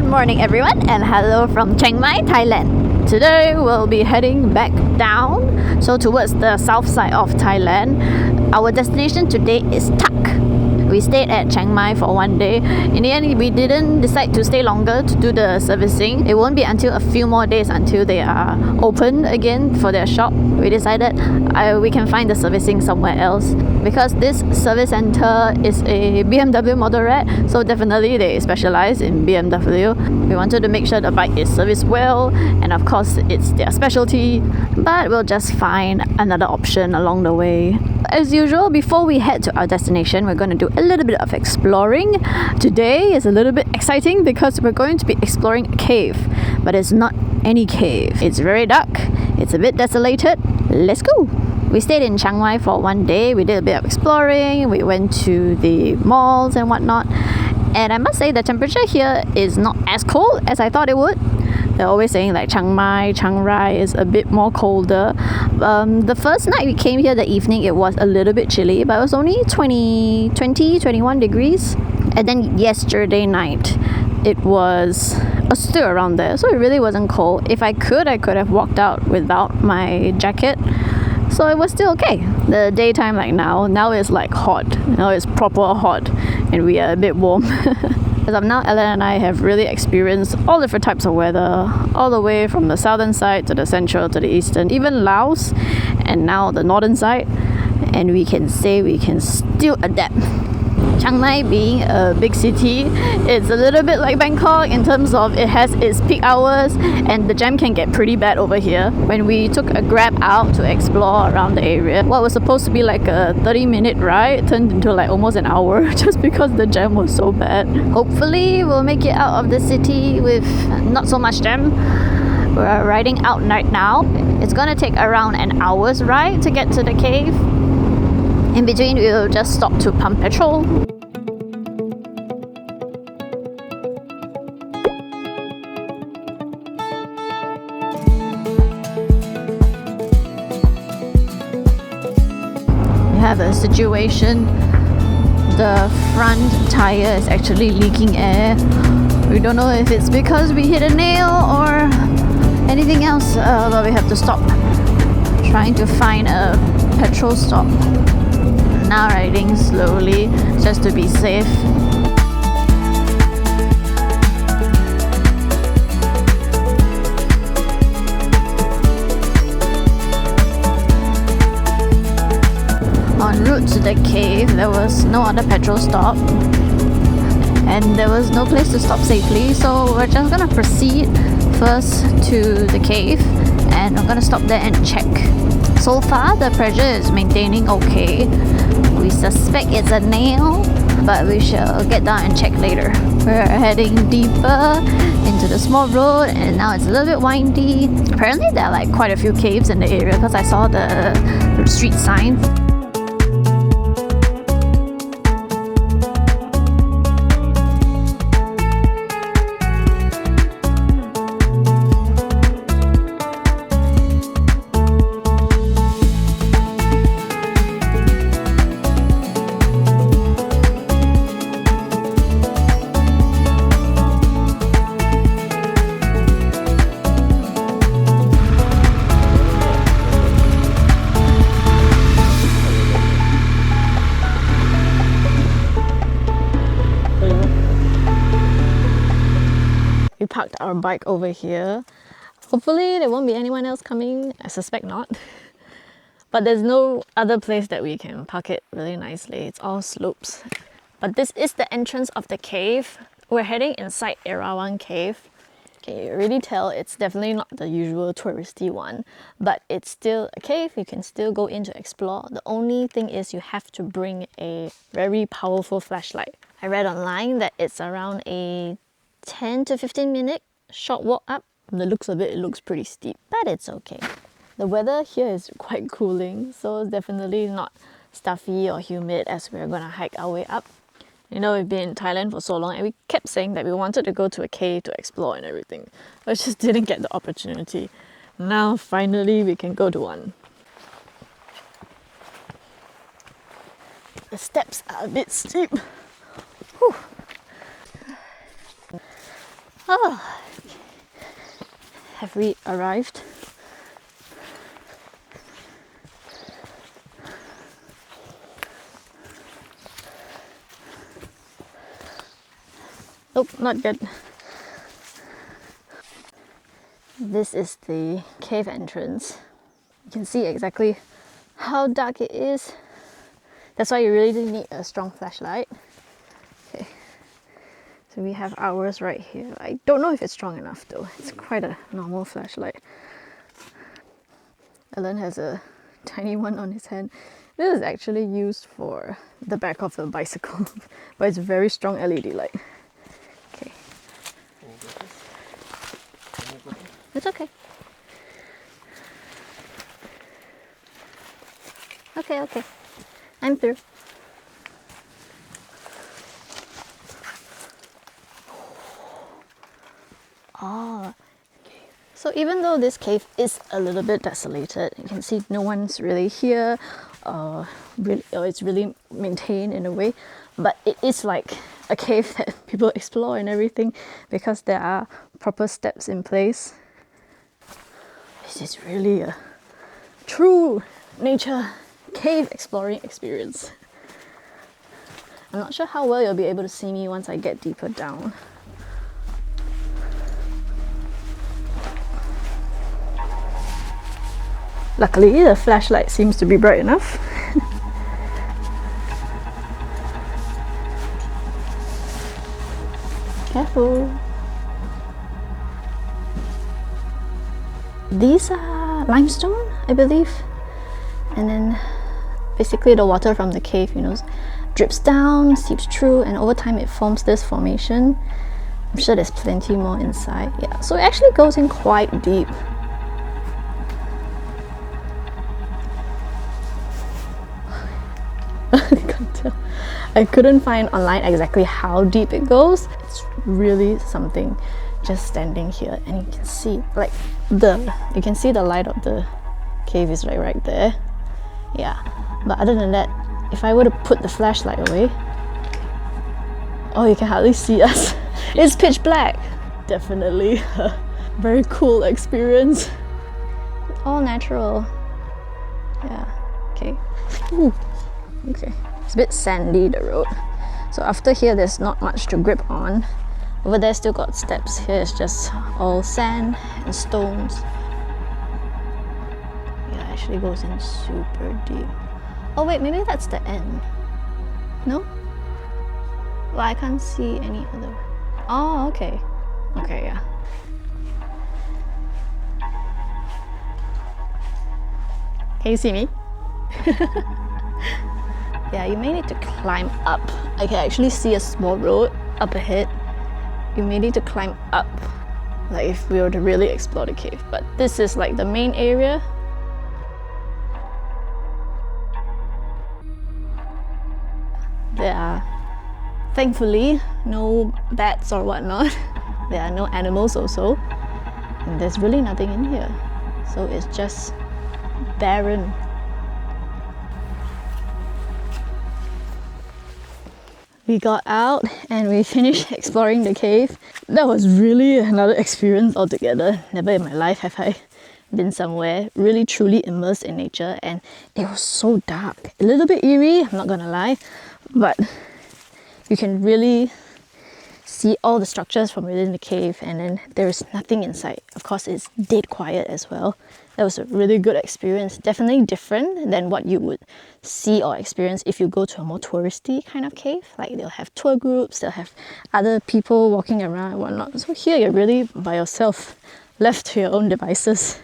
morning everyone, and hello from Chiang Mai, Thailand. Today we'll be heading back down, so towards the south side of Thailand. Our destination today is Tyre. We stayed at Chiang Mai for one day. In the end, we didn't decide to stay longer to do the servicing. It won't be until a few more days until they are open again for their shop. We decided we can find the servicing somewhere else because this service center is a BMW motorette, so definitely they specialize in BMW. We wanted to make sure the bike is serviced well, and of course it's their specialty, but we'll just find another option along the way. As usual, before we head to our destination, we're going to do a little bit of exploring. Today is a little bit exciting because we're going to be exploring a cave, but it's not any cave. It's very dark, it's a bit desolated. Let's go! We stayed in Chiang Mai for one day. We did a bit of exploring, we went to the malls and whatnot, and I must say the temperature here is not as cold as I thought it would. They're always saying like Chiang Mai, Chiang Rai is a bit more colder. The first night we came here, the evening, it was a little bit chilly, but it was only 21 degrees. And then yesterday night, it was still around there, so it really wasn't cold. If I could have walked out without my jacket, so it was still okay. The daytime, like now it's like hot. Now it's proper hot, and we are a bit warm. As of now, Ellen and I have really experienced all different types of weather, all the way from the southern side to the central to the eastern, even Laos, and now the northern side, and we can say we can still adapt. Chiang Mai being a big city, it's a little bit like Bangkok in terms of it has its peak hours, and the jam can get pretty bad over here. When we took a grab out to explore around the area, what was supposed to be like a 30-minute ride turned into like almost an hour just because the jam was so bad. Hopefully we'll make it out of the city with not so much jam. We're riding out right now. It's gonna take around an hour's ride to get to the cave. In between, we'll just stop to pump petrol. We have a situation. The front tire is actually leaking air. We don't know if it's because we hit a nail or anything else, but we have to stop trying to find a petrol stop. Now riding slowly just to be safe. En route to the cave, there was no other petrol stop, and there was no place to stop safely, so we're just gonna proceed first to the cave, and I'm gonna stop there and check. So far, the pressure is maintaining okay. We suspect it's a nail, but we shall get down and check later. We're heading deeper into the small road, and now it's a little bit windy. Apparently, there are like quite a few caves in the area because I saw the street signs. We parked our bike over here. Hopefully there won't be anyone else coming. I suspect not. But there's no other place that we can park it really nicely. It's all slopes. But this is the entrance of the cave. We're heading inside Erawan Cave. Okay, you really tell it's definitely not the usual touristy one, but it's still a cave. You can still go in to explore. The only thing is you have to bring a very powerful flashlight. I read online that it's around a 10 to 15 minute short walk up. From the looks of it, it looks pretty steep, but it's okay. The weather here is quite cooling, so it's definitely not stuffy or humid as we're gonna hike our way up. You know, we've been in Thailand for so long and we kept saying that we wanted to go to a cave to explore and everything, but just didn't get the opportunity. Now finally we can go to one. The steps are a bit steep. Whew. Oh, have we arrived? Nope, not good. This is the cave entrance. You can see exactly how dark it is. That's why you really need a strong flashlight. Okay, so we have ours right here. I don't know if it's strong enough though. It's quite a normal flashlight. Alan has a tiny one on his hand. This is actually used for the back of the bicycle, but it's a very strong LED light. Okay. It's okay. Okay. I'm through. Oh, so even though this cave is a little bit desolated, you can see no one's really here, or it's really maintained in a way, but it is like a cave that people explore and everything because there are proper steps in place. This is really a true nature cave exploring experience. I'm not sure how well you'll be able to see me once I get deeper down. Luckily, the flashlight seems to be bright enough. Careful. These are limestone, I believe. And then basically the water from the cave, drips down, seeps through, and over time it forms this formation. I'm sure there's plenty more inside. Yeah, so it actually goes in quite deep. I couldn't find online exactly how deep it goes. It's really something just standing here, and you can see the light of the cave is right there. Yeah, but other than that, if I were to put the flashlight away, oh, you can hardly see us. It's pitch black. Definitely a very cool experience. All natural. Yeah. Okay. Ooh. Okay. It's a bit sandy, the road. So after here, there's not much to grip on. Over there still got steps. Here it's just all sand and stones. Yeah, it actually goes in super deep. Oh wait, maybe that's the end. No? Well, I can't see any other. Oh, okay. Okay, yeah. Can you see me? Yeah, you may need to climb up. I can actually see a small road up ahead. You may need to climb up, like if we were to really explore the cave. But this is like the main area. There are, thankfully, no bats or whatnot. There are no animals also. And there's really nothing in here. So it's just barren. We got out and we finished exploring the cave. That was really another experience altogether. Never in my life have I been somewhere really truly immersed in nature, and it was so dark. A little bit eerie, I'm not gonna lie, but you can really see all the structures from within the cave, and then there's nothing inside. Of course, it's dead quiet as well. That was a really good experience. Definitely different than what you would see or experience if you go to a more touristy kind of cave. Like they'll have tour groups, they'll have other people walking around and whatnot. So here you're really by yourself, left to your own devices.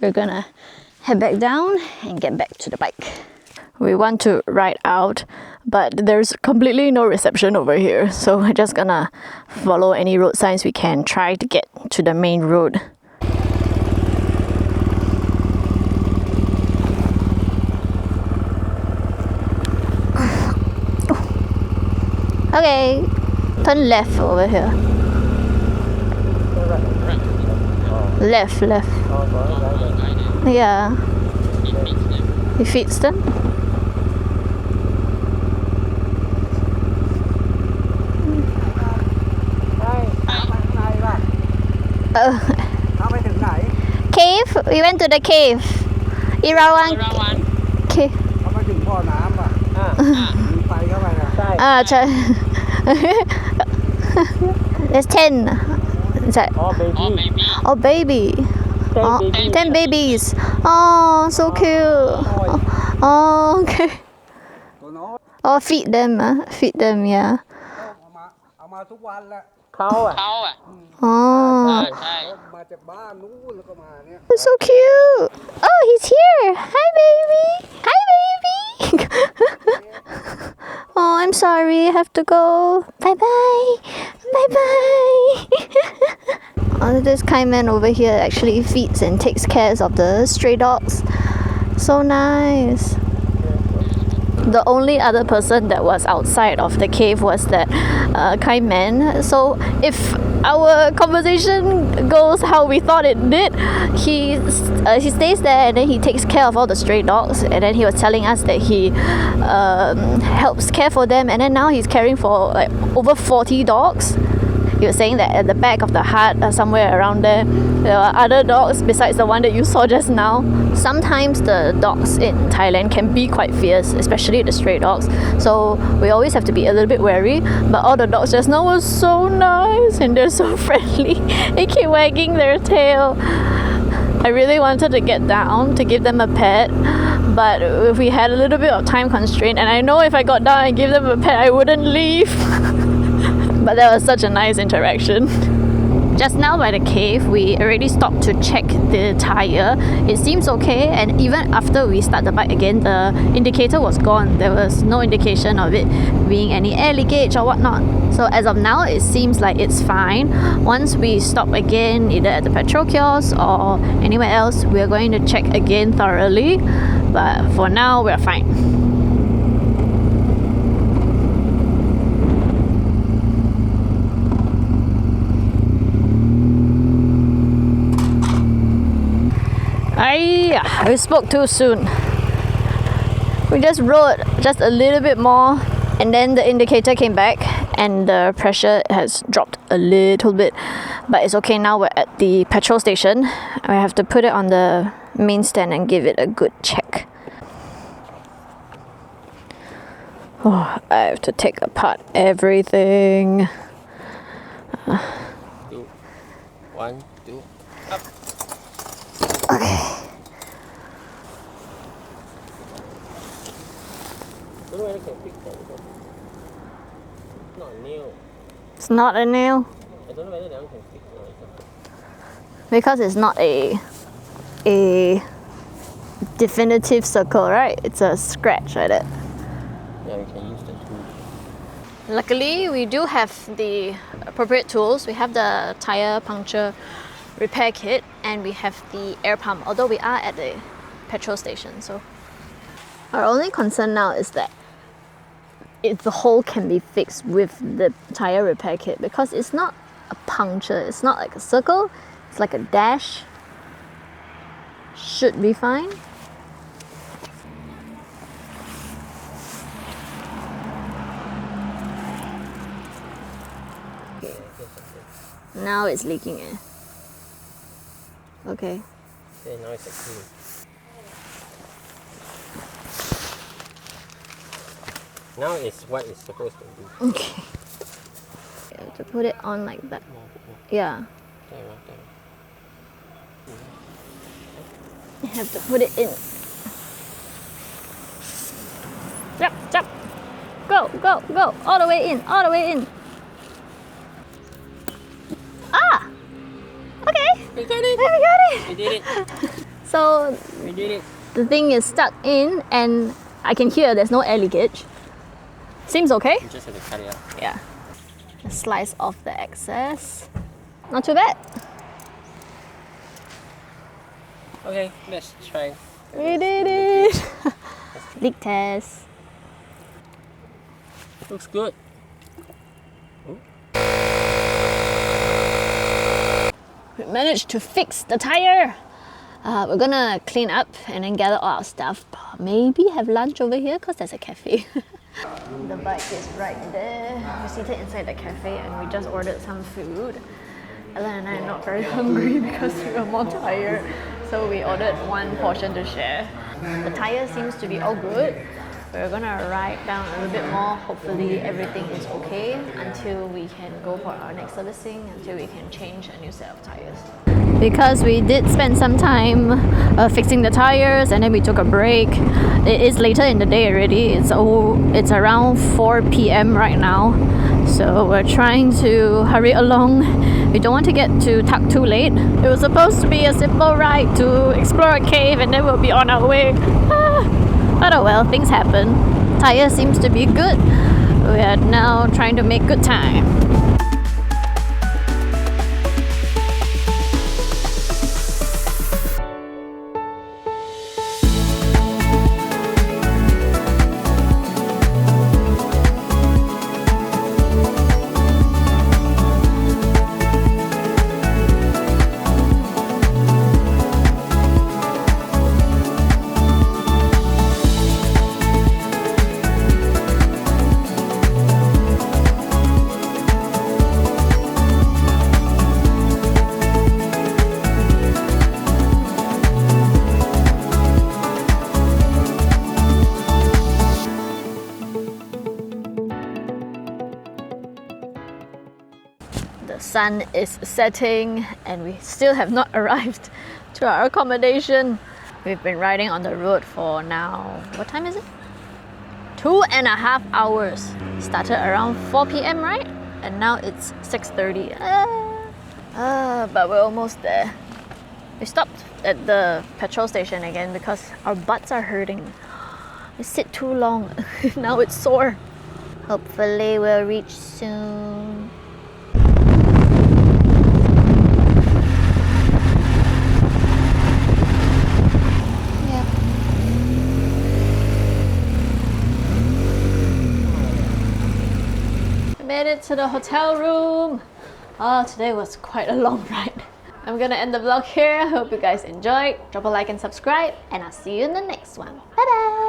We're gonna head back down and get back to the bike. We want to ride out, but there's completely no reception over here. So we're just gonna follow any road signs we can, try to get to the main road. Okay, turn left over here. Left. Yeah. He feeds them. เอาไปถึงไหน Cave. We went to the cave. Erawan Cave. เอาไปถึงบ่อน้ำป่ะมีไฟเข้าไปนะ ใช่ There's 10. Is that? Oh, baby. 10 babies. Oh, so cute. Oh, okay. ตัวน้อย Oh, feed them. Feed them, yeah. เอามาทุกวันแหละ เขาอ่ะ Oh, มาจากบ้านนู้นแล้วก็มาเนี่ย it's so cute. Oh, he's here. Hi, baby. Hi, baby. Oh, I'm sorry. I have to go. Bye-bye. Bye-bye. Oh, this kind man over here actually feeds and takes care of the stray dogs. So nice. The only other person that was outside of the cave was that kind man. So if our conversation goes how we thought it did, he stays there and then he takes care of all the stray dogs, and then he was telling us that he helps care for them, and then now he's caring for like over 40 dogs. He was saying that at the back of the hut, somewhere around there are other dogs besides the one that you saw just now. Sometimes the dogs in Thailand can be quite fierce, especially the stray dogs. So we always have to be a little bit wary. But all the dogs just now were so nice and they're so friendly. They keep wagging their tail. I really wanted to get down to give them a pet, but if we had a little bit of time constraint, and I know if I got down and gave them a pet, I wouldn't leave. But that was such a nice interaction. Just now by the cave, we already stopped to check the tire. It seems okay, and even after we start the bike again, the indicator was gone. There was no indication of it being any air leakage or whatnot. So as of now, it seems like it's fine. Once we stop again, either at the petrol kiosk or anywhere else, we're going to check again thoroughly. But for now, we're fine. We spoke too soon. We just rode just a little bit more, and then the indicator came back and the pressure has dropped a little bit, but it's okay now. We're at the petrol station. I have to put it on the main stand and give it a good check. Oh, I have to take apart everything. 1, 2, up. Okay. I don't know whether I can fix that. It's not a nail. It's not a nail I don't know whether that one can fix it. because it's not a definitive circle, right? It's a scratch like that. Yeah, we can use the tool. Luckily, we do have the appropriate tools. We have the tire puncture repair kit and we have the air pump, although we are at the petrol station. So our only concern now is that if the hole can be fixed with the tire repair kit, because it's not a puncture, it's not like a circle, it's like a dash. Should be fine. Now it's leaking air. Okay. Okay, now it's clean. Now it's what it's supposed to do. Okay. You have to put it on like that. Yeah. You have to put it in. Jump, jump. Go, go, go. All the way in, all the way in. Ah! Okay. We got it! We got it! We did it! So We did it! the thing is stuck in and I can hear there's no air leakage. Seems okay. You just have to cut it out. Yeah. Just slice off the excess. Not too bad. Okay, let's try. We did it! Leak test. Looks good. We managed to fix the tire. We're gonna clean up and then gather all our stuff. Maybe have lunch over here because there's a cafe. The bike is right there. We're seated inside the cafe and we just ordered some food. Ellen and I are not very hungry because we are more tired, so we ordered one portion to share. The tire seems to be all good. We're gonna ride down a little bit more. Hopefully everything is okay until we can go for our next servicing, until we can change a new set of tires. Because we did spend some time fixing the tires and then we took a break. It is later in the day already. It's around 4 p.m. right now. So we're trying to hurry along. We don't want to get to Thak too late. It was supposed to be a simple ride to explore a cave and then we'll be on our way. But oh well, things happen. Tire seems to be good. We are now trying to make good time. The sun is setting and we still have not arrived to our accommodation. We've been riding on the road for now, what time is it? 2.5 hours. Started around 4 p.m. right? And now it's 6:30. But we're almost there. We stopped at the petrol station again because our butts are hurting. We sit too long. Now it's sore. Hopefully we'll reach soon. Made it to the hotel room. Today was quite a long ride. I'm gonna end the vlog here. Hope you guys enjoyed. Drop a like and subscribe, and I'll see you in the next one. Bye bye.